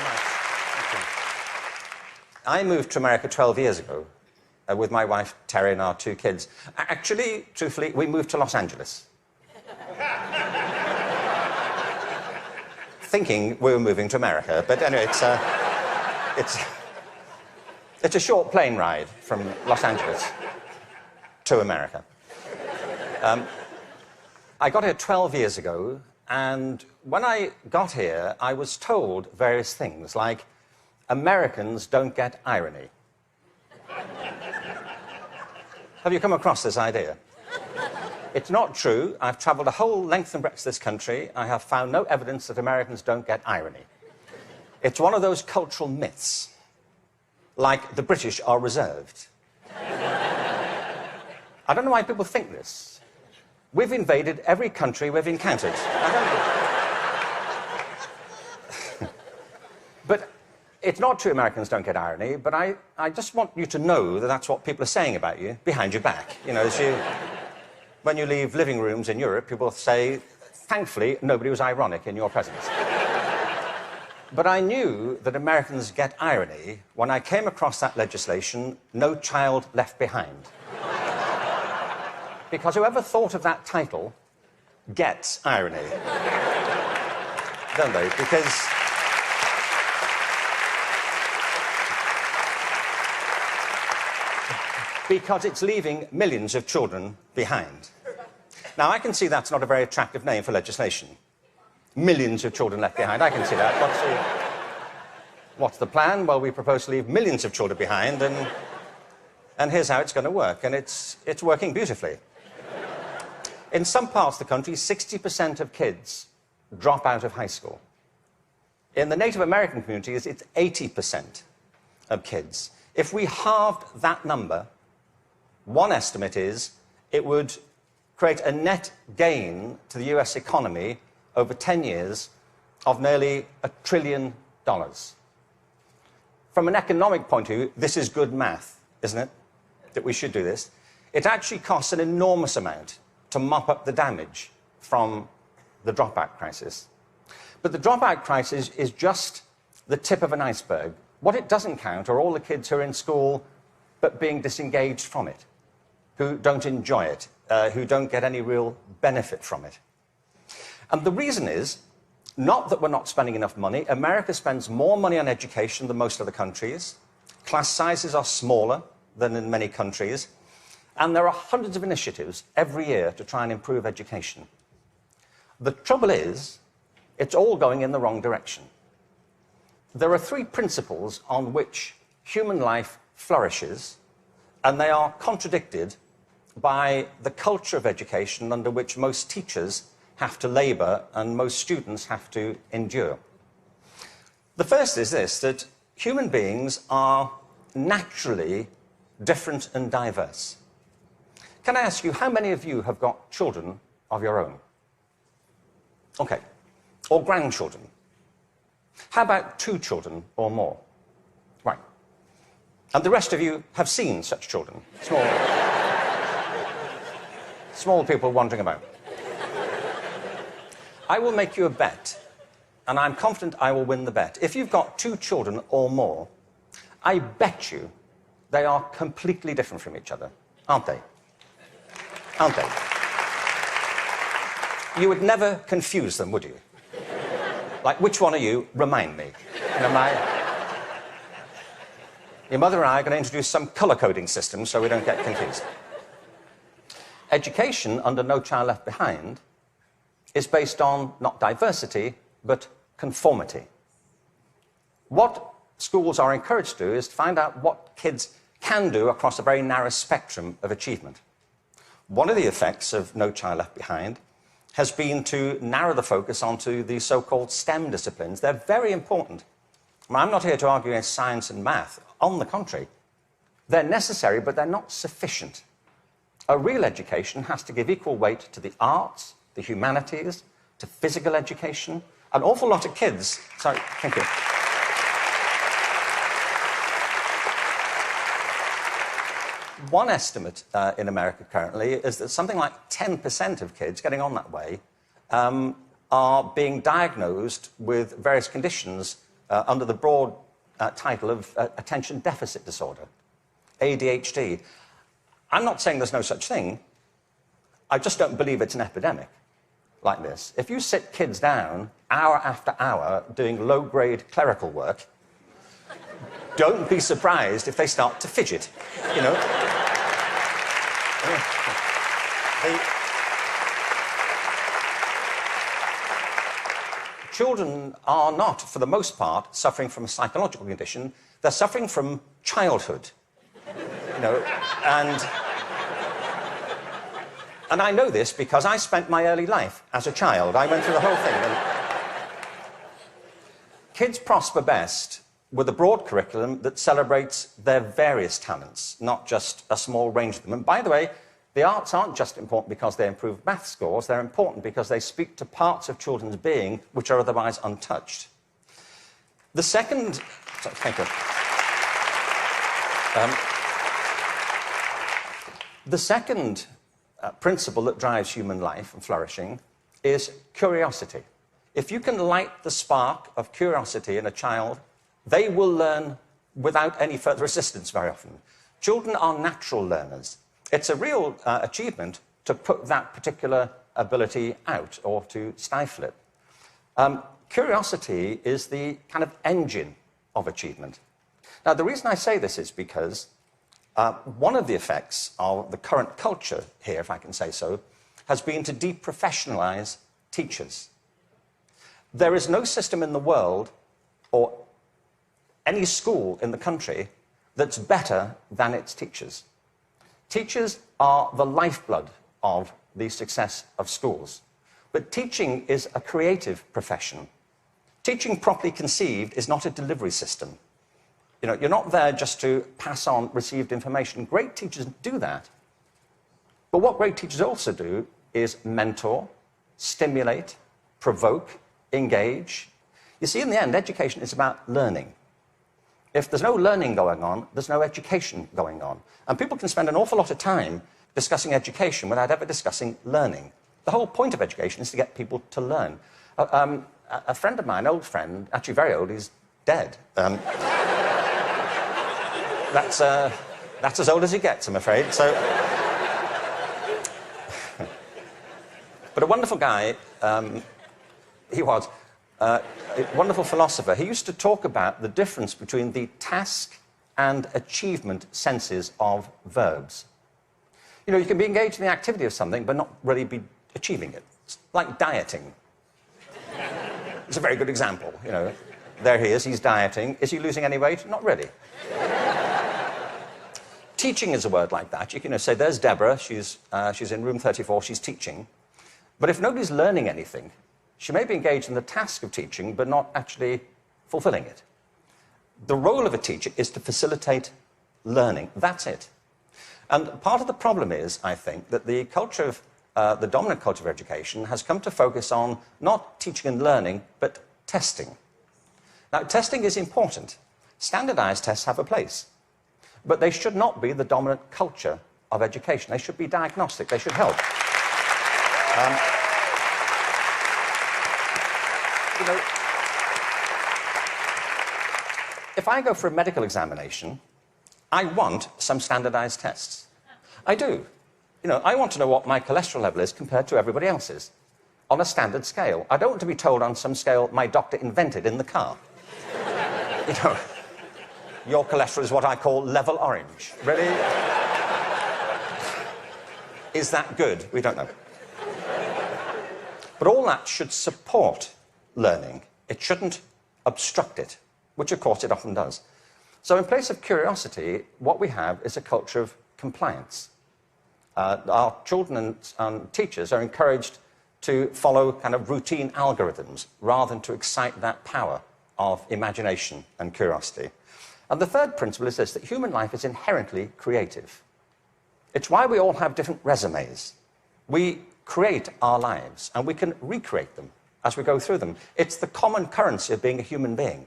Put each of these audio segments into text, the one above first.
very much. Thank you. I moved to America 12 years ago with my wife, Terry, and our 2 kids. Actually, truthfully, we moved to Los Angeles. Thinking we were moving to America. But anyway, it's a short plane ride from Los Angeles to America. I got here 12 years ago, and when I got here, I was told various things, like, Americans don't get irony. Have you come across this idea? It's not true. I've travelled a whole length and breadth of this country. I have found no evidence that Americans don't get irony. It's one of those cultural myths, like the British are reserved. I don't know why people think this. We've invaded every country we've encountered. But it's not true Americans don't get irony, but I just want you to know that that's what people are saying about you behind your back. You know, when you leave living rooms in Europe, people say, thankfully, nobody was ironic in your presence. But I knew that Americans get irony when I came across that legislation, No Child Left Behind. Because whoever thought of that title gets irony. Don't they? Because it's leaving millions of children behind. Now, I can see that's not a very attractive name for legislation. Millions of children left behind. I can see that. What's the plan? Well, we propose to leave millions of children behind, and here's how it's going to work. And it's working beautifully. In some parts of the country, 60% of kids drop out of high school. In the Native American communities, it's 80% of kids. If we halved that number, one estimate is it would create a net gain to the US economy over 10 years of nearly $1 trillion. From an economic point of view, this is good math, isn't it? That we should do this. It actually costs an enormous amount to mop up the damage from the dropout crisis. But the dropout crisis is just the tip of an iceberg. What it doesn't count are all the kids who are in school but being disengaged from it, who don't enjoy it, who don't get any real benefit from it. And the reason is not that we're not spending enough money. America spends more money on education than most other countries. Class sizes are smaller than in many countries. And there are hundreds of initiatives every year to try and improve education. The trouble is, it's all going in the wrong direction. There are 3 principles on which human life flourishes, and they are contradicted by the culture of education under which most teachers have to labour and most students have to endure. The first is this, that human beings are naturally different and diverse. Can I ask you, how many of you have got children of your own? OK. Or grandchildren? How about 2 children or more? Right. And the rest of you have seen such children? Small people wandering about. I will make you a bet, and I'm confident I will win the bet. If you've got 2 children or more, I bet you they are completely different from each other, aren't they? Aren't they? You would never confuse them, would you? Like, which one are you? Remind me. You know, your mother and I are going to introduce some colour-coding system so we don't get confused. Education under No Child Left Behind is based on not diversity, but conformity. What schools are encouraged to do is to find out what kids can do across a very narrow spectrum of achievement. One of the effects of No Child Left Behind has been to narrow the focus onto the so-called STEM disciplines. They're very important. I'm not here to argue against science and math. On the contrary, they're necessary, but they're not sufficient. A real education has to give equal weight to the arts, the humanities, to physical education. An awful lot of kids... Sorry, thank you. One estimate in America currently is that something like 10% of kids getting on that way are being diagnosed with various conditions under the broad title of attention deficit disorder, ADHD. I'm not saying there's no such thing. I just don't believe it's an epidemic like this. If you sit kids down hour after hour doing low-grade clerical work, don't be surprised if they start to fidget, you know. Children are not, for the most part, suffering from a psychological condition. They're suffering from childhood, you know, and I know this because I spent my early life as a child. I went through the whole thing. And kids prosper best with a broad curriculum that celebrates their various talents, not just a small range of them. And by the way, the arts aren't just important because they improve math scores, they're important because they speak to parts of children's being which are otherwise untouched. The second... Thank you. The second principle that drives human life and flourishing is curiosity. If you can light the spark of curiosity in a child, they will learn without any further assistance very often. Children are natural learners. It's a real achievement to put that particular ability out or to stifle it. Curiosity is the kind of engine of achievement. Now, the reason I say this is because one of the effects of the current culture here, if I can say so, has been to deprofessionalize teachers. There is no system in the world or any school in the country that's better than its teachers. Teachers are the lifeblood of the success of schools. But teaching is a creative profession. Teaching properly conceived is not a delivery system. You know, you're not there just to pass on received information. Great teachers do that. But what great teachers also do is mentor, stimulate, provoke, engage. You see, in the end, education is about learning. If there's no learning going on, there's no education going on. And people can spend an awful lot of time discussing education without ever discussing learning. The whole point of education is to get people to learn. A friend of mine, an old friend, actually very old, he's dead. That's as old as he gets, I'm afraid. So, but a wonderful guy, he was, a wonderful philosopher. He used to talk about the difference between the task and achievement senses of verbs. You know, you can be engaged in the activity of something, but not really be achieving it. It's like dieting. It's a very good example, you know. There he is, he's dieting. Is he losing any weight? Not really. Teaching is a word like that. You can say, there's Deborah, she's in room 34, she's teaching. But if nobody's learning anything, she may be engaged in the task of teaching, but not actually fulfilling it. The role of a teacher is to facilitate learning. That's it. And part of the problem is, I think, that the culture of, the dominant culture of education has come to focus on not teaching and learning, but testing. Now, testing is important. Standardized tests have a place. But they should not be the dominant culture of education. They should be diagnostic. They should help. You know, if I go for a medical examination, I want some standardized tests. I do. You know, I want to know what my cholesterol level is compared to everybody else's on a standard scale. I don't want to be told on some scale my doctor invented in the car. You know, your cholesterol is what I call level orange. Really? Is that good? We don't know. But all that should support learning. It shouldn't obstruct it, which of course it often does. So in place of curiosity, what we have is a culture of compliance. Our children and teachers are encouraged to follow kind of routine algorithms rather than to excite that power of imagination and curiosity. And the third principle is this, that human life is inherently creative. It's why we all have different resumes. We create our lives, and we can recreate them as we go through them. It's the common currency of being a human being.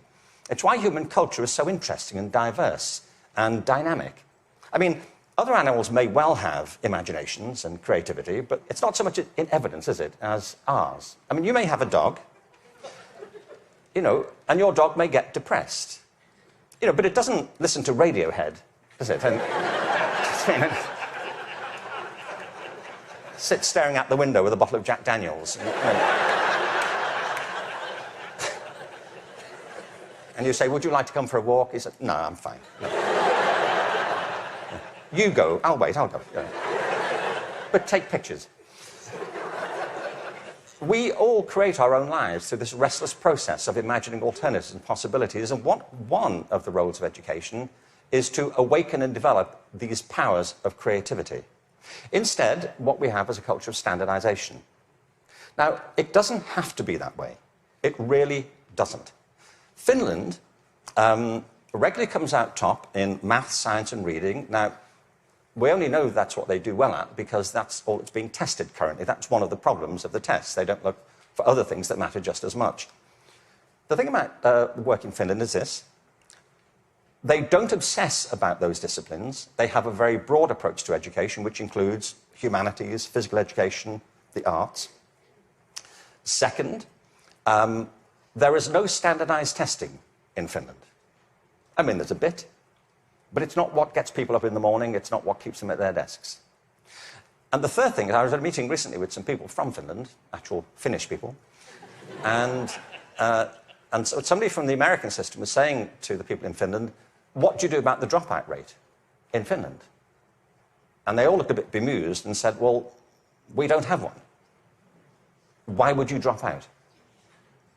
It's why human culture is so interesting and diverse and dynamic. I mean, other animals may well have imaginations and creativity, but it's not so much in evidence, is it, as ours. I mean, you may have a dog. you know, and your dog may get depressed. You know, but it doesn't listen to Radiohead, does it? And, you know, sit staring out the window with a bottle of Jack Daniels. And you say, would you like to come for a walk? He said, no, I'm fine. No. You go. I'll wait, I'll go. Yeah. But take pictures. We all create our own lives through this restless process of imagining alternatives and possibilities, and one of the roles of education is to awaken and develop these powers of creativity. Instead, what we have is a culture of standardization. Now, it doesn't have to be that way. It really doesn't. Finland regularly comes out top in maths, science and reading. Now, we only know that's what they do well at because that's all that's being tested currently. That's one of the problems of the tests. They don't look for other things that matter just as much. The thing about work in Finland is this. They don't obsess about those disciplines. They have a very broad approach to education, which includes humanities, physical education, the arts. Second, there is no standardized testing in Finland. I mean, there's a bit, but it's not what gets people up in the morning. It's not what keeps them at their desks. And the third thing is, I was at a meeting recently with some people from Finland, actual Finnish people, and so somebody from the American system was saying to the people in Finland, what do you do about the dropout rate in Finland? And they all looked a bit bemused and said, well, we don't have one. Why would you drop out?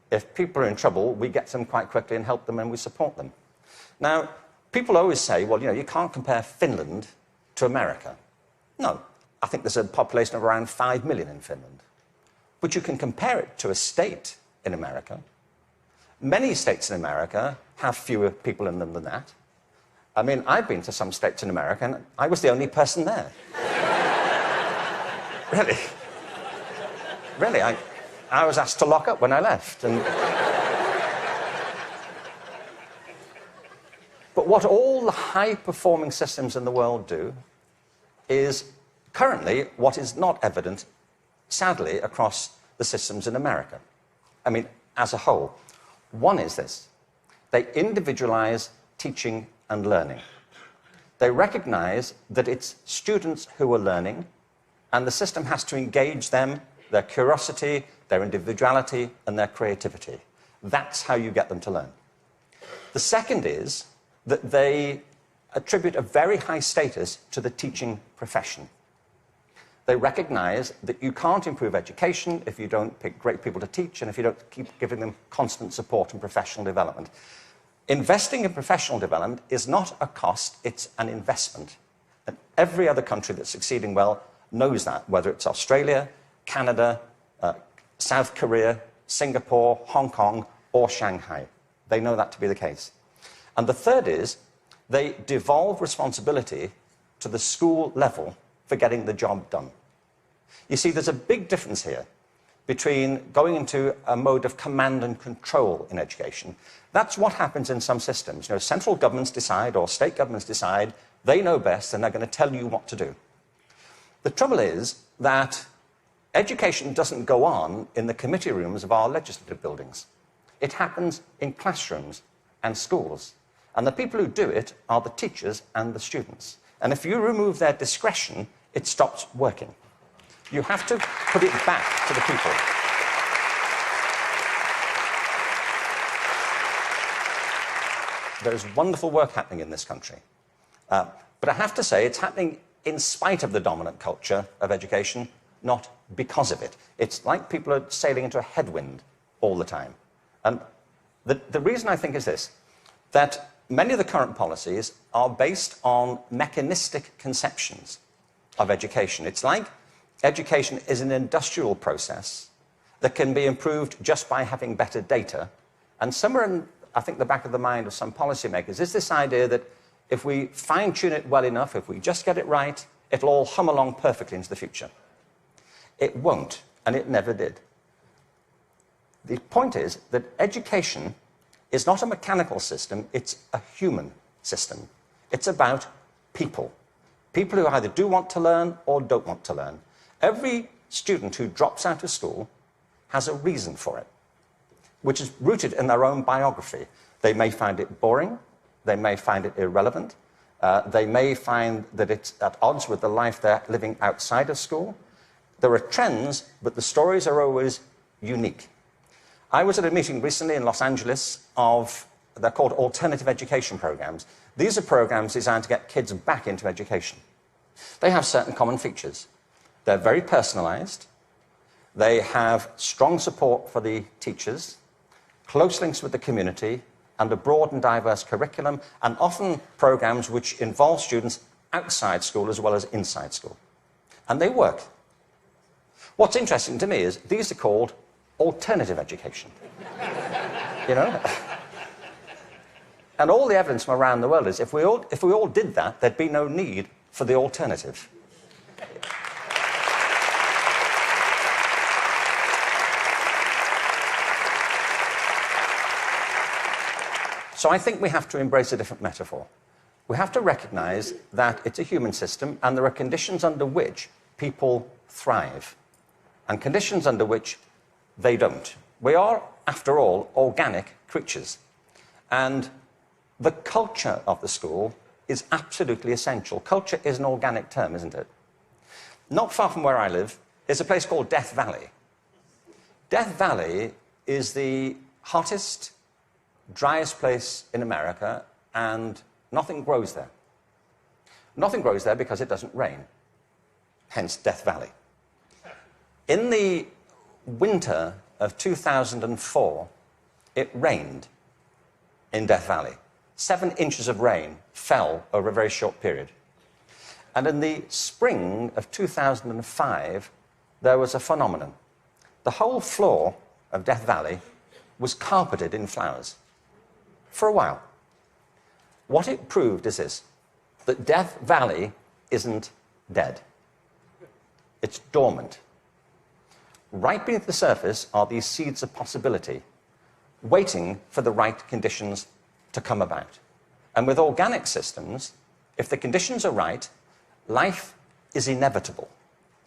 If people are in trouble, we get them quite quickly and help them and we support them. Now, people always say, well, you know, you can't compare Finland to America. No, I think there's a population of around 5 million in Finland. But you can compare it to a state in America. Many states in America have fewer people in them than that. I mean, I've been to some states in America and I was the only person there. Really. Really, I was asked to lock up when I left. But what all the high-performing systems in the world do is currently what is not evident, sadly, across the systems in America. I mean, as a whole. One is this. They individualize teaching and learning. They recognize that it's students who are learning, and the system has to engage them, their curiosity, their individuality, and their creativity. That's how you get them to learn. The second is that they attribute a very high status to the teaching profession. They recognize that you can't improve education if you don't pick great people to teach and if you don't keep giving them constant support and professional development. Investing in professional development is not a cost, it's an investment. And every other country that's succeeding well knows that, whether it's Australia, Canada, South Korea, Singapore, Hong Kong, or Shanghai. They know that to be the case. And the third is they devolve responsibility to the school level for getting the job done. You see, there's a big difference here between going into a mode of command and control in education. That's what happens in some systems. You know, central governments decide or state governments decide, they know best and they're going to tell you what to do. The trouble is that education doesn't go on in the committee rooms of our legislative buildings. It happens in classrooms and schools. And the people who do it are the teachers and the students. And if you remove their discretion, it stops working. You have to put it back to the people. There is wonderful work happening in this country. But I have to say, it's happening in spite of the dominant culture of education, not because of it. It's like people are sailing into a headwind all the time. And the reason I think is this, that many of the current policies are based on mechanistic conceptions of education. It's like education is an industrial process that can be improved just by having better data. And somewhere in, I think, the back of the mind of some policymakers is this idea that if we fine-tune it well enough, if we just get it right, it'll all hum along perfectly into the future. It won't, and it never did. The point is that education is not a mechanical system, it's a human system. It's about people. People who either do want to learn or don't want to learn. Every student who drops out of school has a reason for it. which is rooted in their own biography. They may find it boring, they may find it irrelevant, they may find that it's at odds with the life they're living outside of school. There are trends, but the stories are always unique. I was at a meeting recently in Los Angeles they're called alternative education programs. These are programs designed to get kids back into education. They have certain common features. They're very personalized. They have strong support for the teachers, close links with the community, and a broad and diverse curriculum, and often programs which involve students outside school as well as inside school. And they work. What's interesting to me is these are called alternative education. You know? And all the evidence from around the world is if we all did that, there'd be no need for the alternative. So I think we have to embrace a different metaphor. We have to recognize that it's a human system and there are conditions under which people thrive and conditions under which they don't. We are, after all, organic creatures. And the culture of the school is absolutely essential. Culture is an organic term, isn't it? Not far from where I live is a place called Death Valley. Death Valley is the hottest, driest place in America, and nothing grows there. Nothing grows there because it doesn't rain, hence Death Valley. In the winter of 2004, it rained in Death Valley. 7 inches of rain fell over a very short period. And in the spring of 2005, there was a phenomenon. The whole floor of Death Valley was carpeted in flowers. For a while. What it proved is this, that Death Valley isn't dead. It's dormant. Right beneath the surface are these seeds of possibility, waiting for the right conditions to come about. And with organic systems, if the conditions are right, life is inevitable.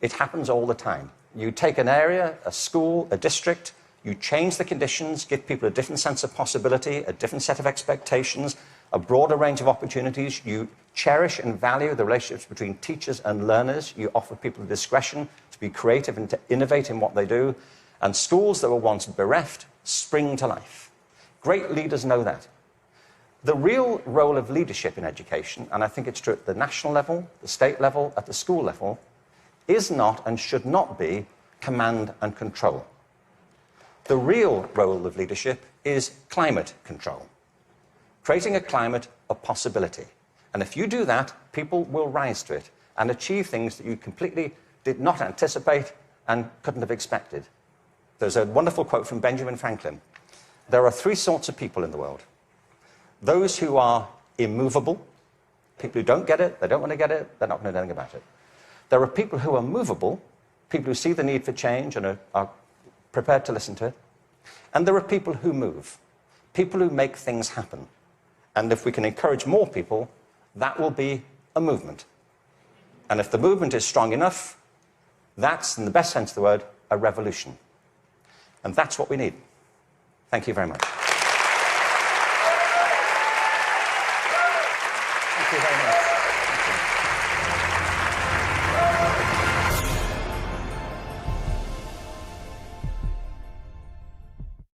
It happens all the time. You take an area, a school, a district, you change the conditions, give people a different sense of possibility, a different set of expectations, a broader range of opportunities. You cherish and value the relationships between teachers and learners. You offer people the discretion to be creative and to innovate in what they do. And schools that were once bereft spring to life. Great leaders know that. The real role of leadership in education, and I think it's true at the national level, the state level, at the school level, is not and should not be command and control. The real role of leadership is climate control, creating a climate of possibility. And if you do that, people will rise to it and achieve things that you completely did not anticipate and couldn't have expected. There's a wonderful quote from Benjamin Franklin. There are 3 sorts of people in the world. Those who are immovable, people who don't get it, they don't want to get it, they're not going to do anything about it. There are people who are movable, people who see the need for change and are prepared to listen to it. And there are people who move, people who make things happen. And if we can encourage more people, that will be a movement. And if the movement is strong enough, that's, in the best sense of the word, a revolution. And that's what we need. Thank you very much. Thank you very much.